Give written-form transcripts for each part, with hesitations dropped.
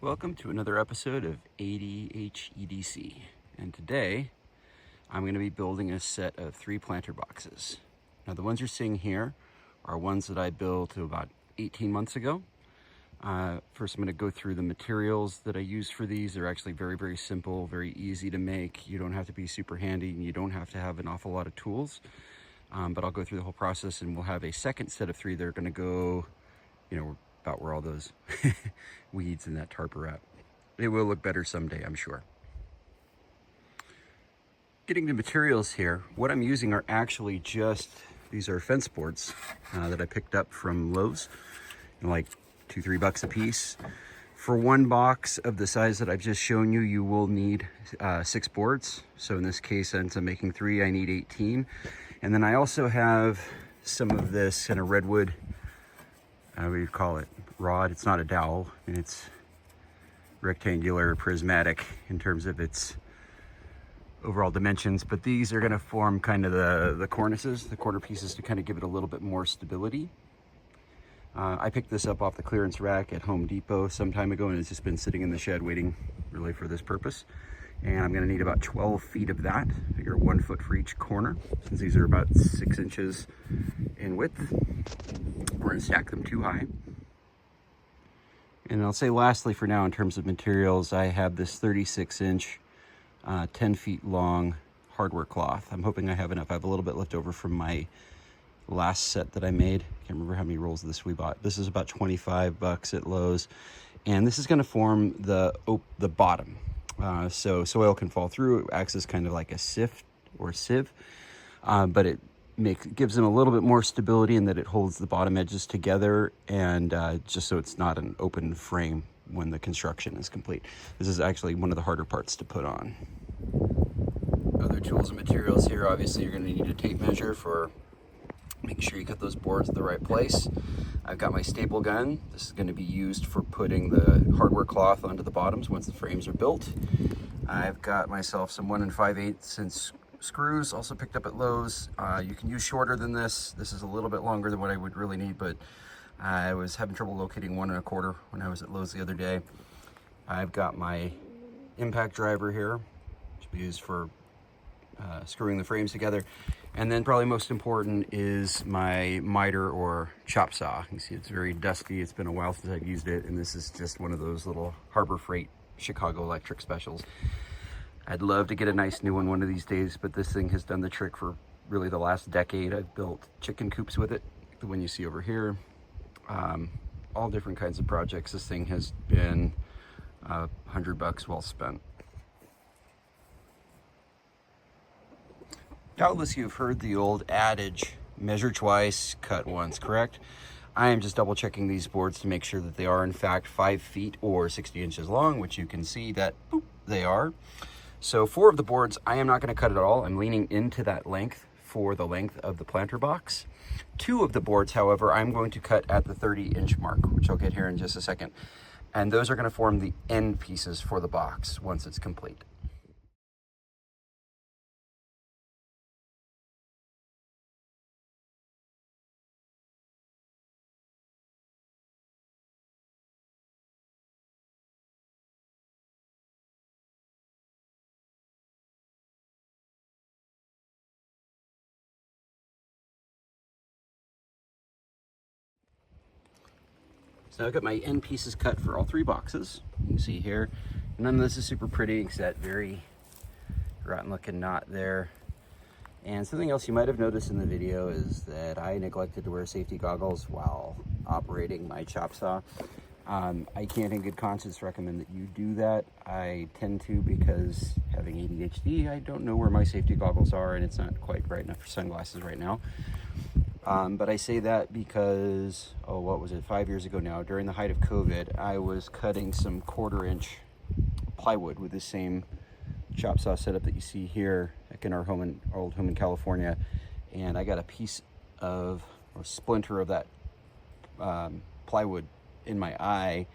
Welcome to another episode of ADHEDC, and today I'm going to be building a set of 3 planter boxes. Now the ones you're seeing here are ones that I built about 18 months ago. First I'm going to go through the materials that I use for these. They're actually very simple, very easy to make. You don't have to be super handy and you don't have to have an awful lot of tools, but I'll go through the whole process, and we'll have a second set of 3 that are going to go, about where all those weeds and that tarp are at. It will look better someday, I'm sure. Getting to materials here, what I'm using are actually these are fence boards that I picked up from Lowe's, like $2-3 a piece. For one box of the size that I've just shown you, you will need 6 boards. So in this case, since I'm making 3, I need 18. And then I also have some of this kind of redwood, what do you call it, rod. It's not a dowel, and it's rectangular, prismatic in terms of its overall dimensions, but these are going to form kind of the cornices, the corner pieces, to kind of give it a little bit more stability. I picked this up off the clearance rack at Home Depot some time ago, and it's just been sitting in the shed waiting really for this purpose. And I'm going to need about 12 feet of that. I figure 1 foot for each corner, since these are about 6 inches in width. We're going to stack them 2 high. And I'll say lastly for now, in terms of materials, I have this 36-inch, 10 feet long hardware cloth. I'm hoping I have enough. I have a little bit left over from my last set that I made. I can't remember how many rolls of this we bought. This is about $25 at Lowe's. And this is going to form the bottom. So soil can fall through. It acts as kind of like a sift or sieve, but it gives them a little bit more stability in that it holds the bottom edges together, and just so it's not an open frame when the construction is complete. This is actually one of the harder parts to put on. Other tools and materials here, obviously you're going to need a tape measure for making sure you cut those boards at the right place. I've got my staple gun. This is going to be used for putting the hardware cloth onto the bottoms once the frames are built. I've got myself some 1 5/8" screws, also picked up at Lowe's. You can use shorter than this. This is a little bit longer than what I would really need, but I was having trouble locating 1 1/4 when I was at Lowe's the other day. I've got my impact driver here, which will be used for screwing the frames together. And then probably most important is my miter or chop saw. You can see it's very dusty. It's been a while since I've used it, and this is just one of those little Harbor Freight Chicago Electric specials. I'd love to get a nice new one of these days, but this thing has done the trick for really the last decade. I've built chicken coops with it, the one you see over here. All different kinds of projects. This thing has been $100 well spent. Doubtless you've heard the old adage, measure twice, cut once, correct? I am just double checking these boards to make sure that they are in fact 5 feet or 60 inches long, which you can see that they are. So 4 of the boards, I am not going to cut at all. I'm leaning into that length for the length of the planter box. 2 of the boards, however, I'm going to cut at the 30-inch mark, which I'll get here in just a second. And those are going to form the end pieces for the box once it's complete. So I've got my end pieces cut for all 3 boxes. You can see here, none of this is super pretty except that very rotten looking knot there. And something else you might have noticed in the video is that I neglected to wear safety goggles while operating my chop saw. I can't in good conscience recommend that you do that. I tend to because having ADHD, I don't know where my safety goggles are, and it's not quite bright enough for sunglasses right now. But I say that because, 5 years ago now, during the height of COVID, I was cutting some 1/4-inch plywood with the same chop saw setup that you see here, like in our old home in California. And I got a piece of, or splinter of that plywood in my eye,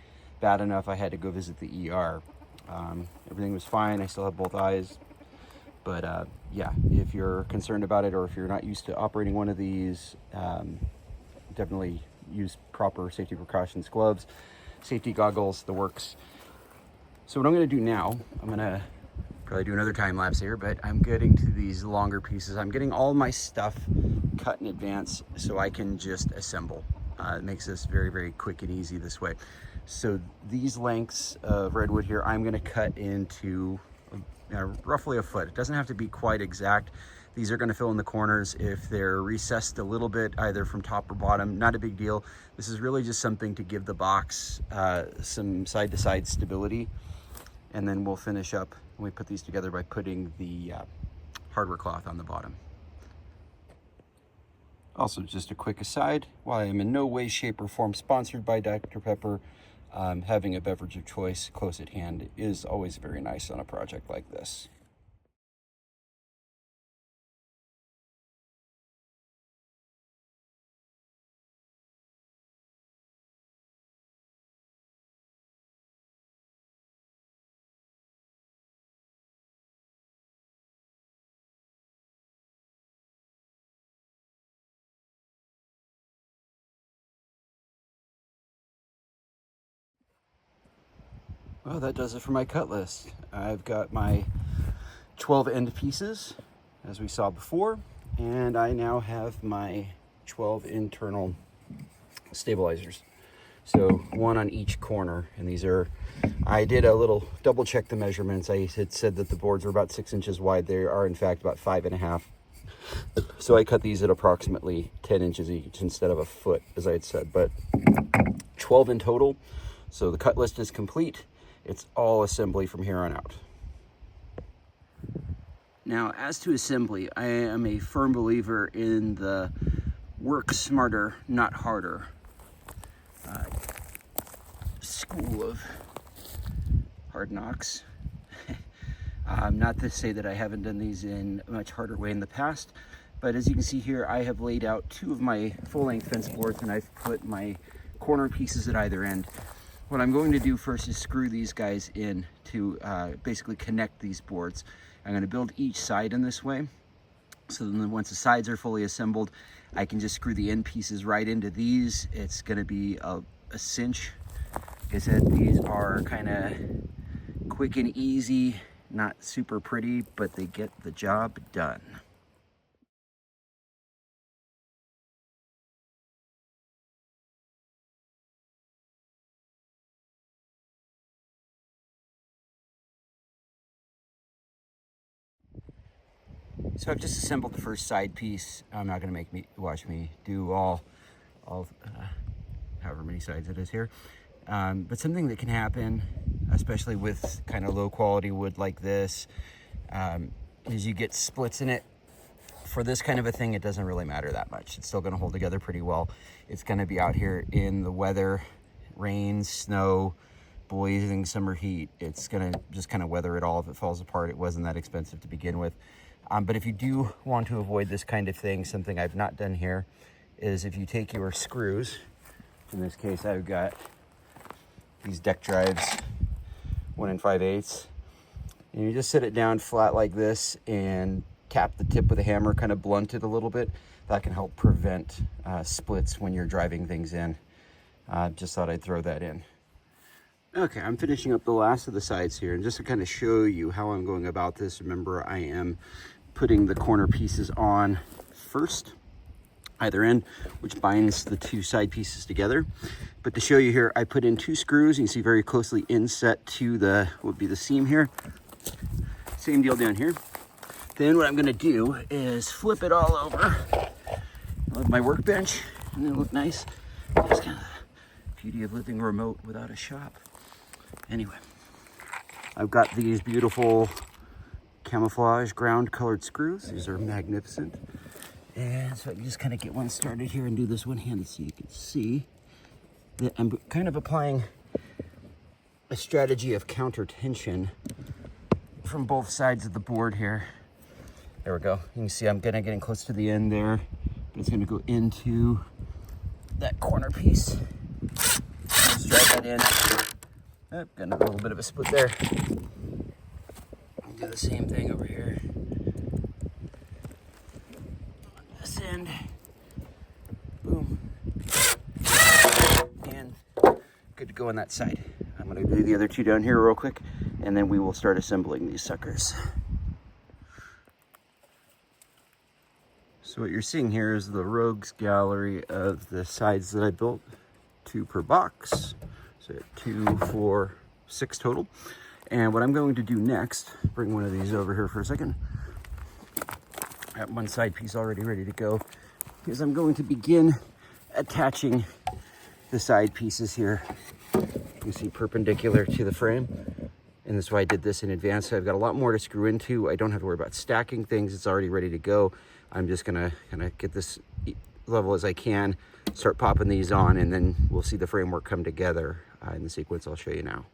bad enough I had to go visit the ER. Everything was fine. I still have both eyes. But yeah, if you're concerned about it, or if you're not used to operating one of these, definitely use proper safety precautions, gloves, safety goggles, the works. So what I'm gonna do now, I'm gonna probably do another time lapse here, but I'm getting to these longer pieces. I'm getting all my stuff cut in advance so I can just assemble. It makes this very, very quick and easy this way. So these lengths of redwood here, I'm gonna cut into roughly a foot. It doesn't have to be quite exact. These are gonna fill in the corners. If they're recessed a little bit, either from top or bottom, not a big deal. This is really just something to give the box some side-to-side stability. And then we'll finish up when we put these together by putting the hardware cloth on the bottom. Also, just a quick aside, while I am in no way, shape, or form sponsored by Dr. Pepper, having a beverage of choice close at hand is always very nice on a project like this. Well, that does it for my cut list. I've got my 12 end pieces, as we saw before, and I now have my 12 internal stabilizers. So one on each corner, and these are, I did a little double check the measurements. I had said that the boards were about 6 inches wide. They are in fact about 5.5. So I cut these at approximately 10 inches each instead of a foot, as I had said, but 12 in total. So the cut list is complete. It's all assembly from here on out. Now, as to assembly, I am a firm believer in the work smarter, not harder school of hard knocks. Not to say that I haven't done these in a much harder way in the past, but as you can see here, I have laid out 2 of my full-length fence boards, and I've put my corner pieces at either end. What I'm going to do first is screw these guys in to basically connect these boards. I'm going to build each side in this way, so then once the sides are fully assembled, I can just screw the end pieces right into these. It's going to be a cinch. Like I said, these are kind of quick and easy, not super pretty, but they get the job done. So I've just assembled the first side piece. I'm not going to watch me do all however many sides it is here. But something that can happen, especially with kind of low quality wood like this, is you get splits in it. For this kind of a thing, it doesn't really matter that much. It's still going to hold together pretty well. It's going to be out here in the weather, rain, snow, blazing summer heat. It's going to just kind of weather it all. If it falls apart, it wasn't that expensive to begin with. But if you do want to avoid this kind of thing, something I've not done here is if you take your screws, in this case I've got these deck drives 1 5/8, and you just sit it down flat like this and tap the tip with a hammer, kind of blunt it a little bit. That can help prevent splits when you're driving things in. Just thought I'd throw that in. Okay, I'm finishing up the last of the sides here, and just to kind of show you how I'm going about this, remember I am putting the corner pieces on first, either end, which binds the 2 side pieces together. But to show you here, I put in 2 screws. You can see very closely inset to the, would be the seam here. Same deal down here. Then what I'm gonna do is flip it all over. I love my workbench, and it'll look nice. That's kind of the beauty of living remote without a shop. Anyway, I've got these beautiful camouflage ground colored screws. These are magnificent. And so I can just kind of get one started here and do this one-handed so you can see that I'm kind of applying a strategy of counter tension from both sides of the board here. There we go. You can see I'm kind of getting close to the end there, but it's going to go into that corner piece. Just drive that in. Oh, got a little bit of a split there. Do the same thing over here. On this end. Boom. And good to go on that side. I'm going to do the other 2 down here real quick. and then we will start assembling these suckers. So what you're seeing here is the rogues gallery of the sides that I built, 2 per box. So 2, 4, 6 total. And what I'm going to do next, bring one of these over here for a second. I have one side piece already ready to go, is I'm going to begin attaching the side pieces here. You see perpendicular to the frame. And that's why I did this in advance. So I've got a lot more to screw into. I don't have to worry about stacking things. It's already ready to go. I'm just gonna kind of get this level as I can, start popping these on, and then we'll see the framework come together in the sequence I'll show you now.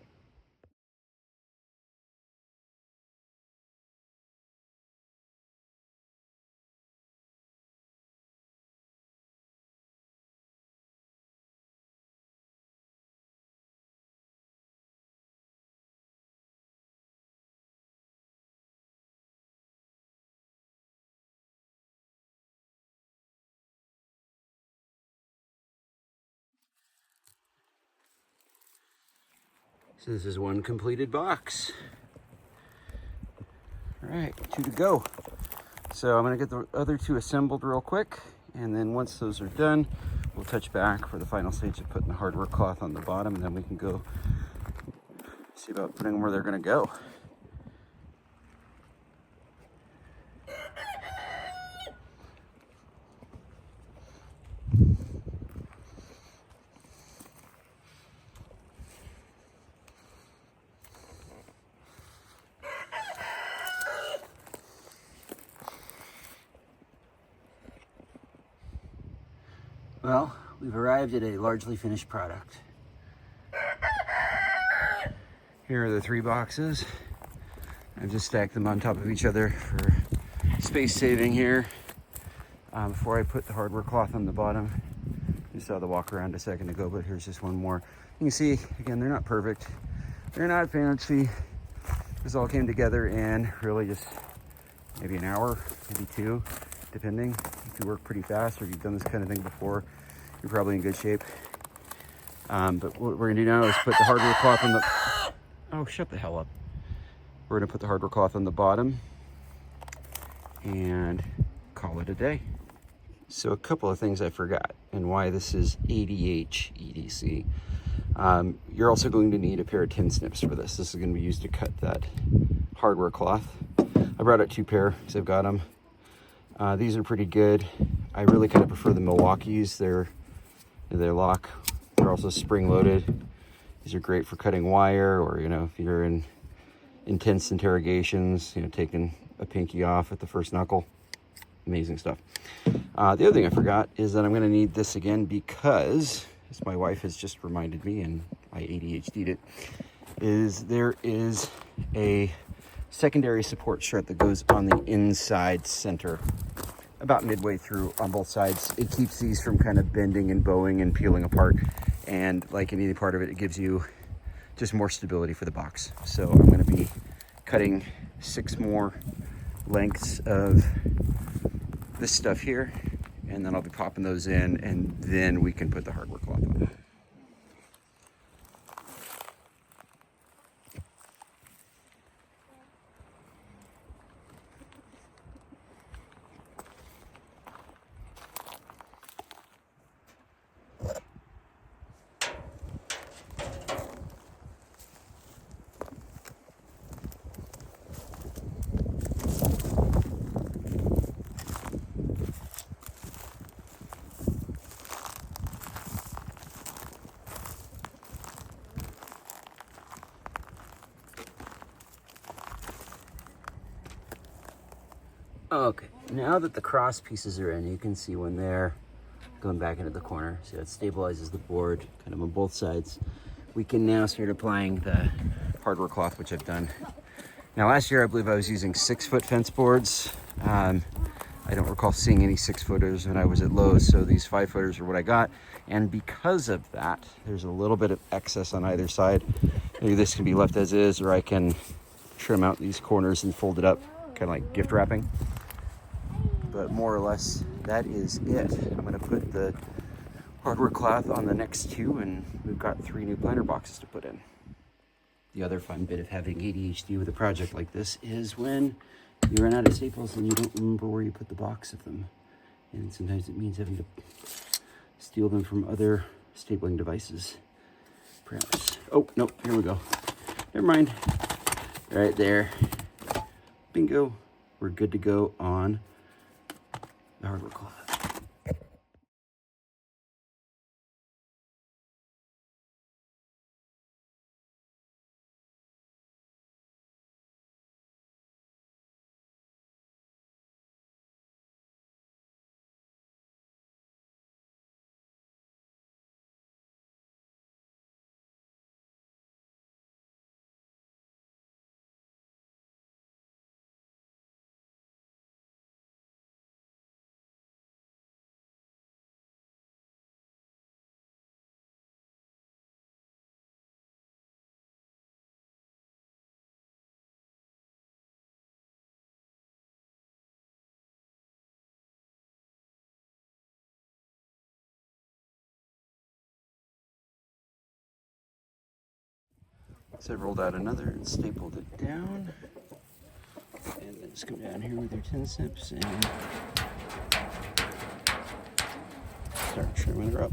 So this is one completed box. All right, 2 to go. So I'm gonna get the other 2 assembled real quick, and then once those are done, we'll touch back for the final stage of putting the hardware cloth on the bottom, and then we can go see about putting them where they're gonna go. Well, we've arrived at a largely finished product. Here are the 3 boxes. I've just stacked them on top of each other for space saving here. Before I put the hardware cloth on the bottom, you saw the walk around a second ago, but here's just one more. You can see, again, they're not perfect. They're not fancy. This all came together in really just maybe an hour, maybe 2, depending. If you work pretty fast or you've done this kind of thing before, you're probably in good shape. But what we're gonna do now is put the hardware cloth on the... Oh, shut the hell up. We're gonna put the hardware cloth on the bottom and call it a day. So a couple of things I forgot and why this is ADHEDC. You're also going to need a pair of tin snips for this. This is going to be used to cut that hardware cloth. I brought out 2 pair because I've got them. These are pretty good. I really kind of prefer the Milwaukee's. They're lock. They're also spring loaded. These are great for cutting wire, or if you're in intense interrogations, taking a pinky off at the first knuckle. Amazing stuff. The other thing I forgot is that I'm going to need this again because, as my wife has just reminded me, and I ADHD'd it, is there is a secondary support strut that goes on the inside center, about midway through on both sides. It keeps these from kind of bending and bowing and peeling apart, and like any part of it, it gives you just more stability for the box. So I'm going to be cutting 6 more lengths of this stuff here, and then I'll be popping those in, and then we can put the hardware cloth on. Okay, now that the cross pieces are in, you can see when they're going back into the corner. See, that stabilizes the board kind of on both sides. We can now start applying the hardware cloth, which I've done. Now last year, I believe I was using 6-foot fence boards. I don't recall seeing any 6-footers when I was at Lowe's, so these 5-footers are what I got. And because of that, there's a little bit of excess on either side. Maybe this can be left as is, or I can trim out these corners and fold it up, kind of like gift wrapping. But more or less, that is it. I'm gonna put the hardware cloth on the next 2, and we've got 3 new planter boxes to put in. The other fun bit of having ADHD with a project like this is when you run out of staples and you don't remember where you put the box of them. And sometimes it means having to steal them from other stapling devices. Perhaps. Oh, no, here we go. Never mind. Right there. Bingo. We're good to go on the hardware cloth. So I rolled out another and stapled it down. And then just come down here with your 10 snips and start trimming her up.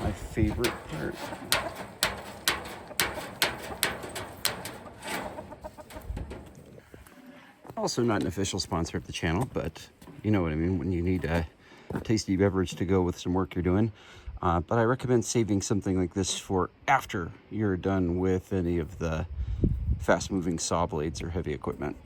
My favorite part. Also not an official sponsor of the channel, but you know what I mean when you need a tasty beverage to go with some work you're doing. But I recommend saving something like this for after you're done with any of the fast-moving saw blades or heavy equipment.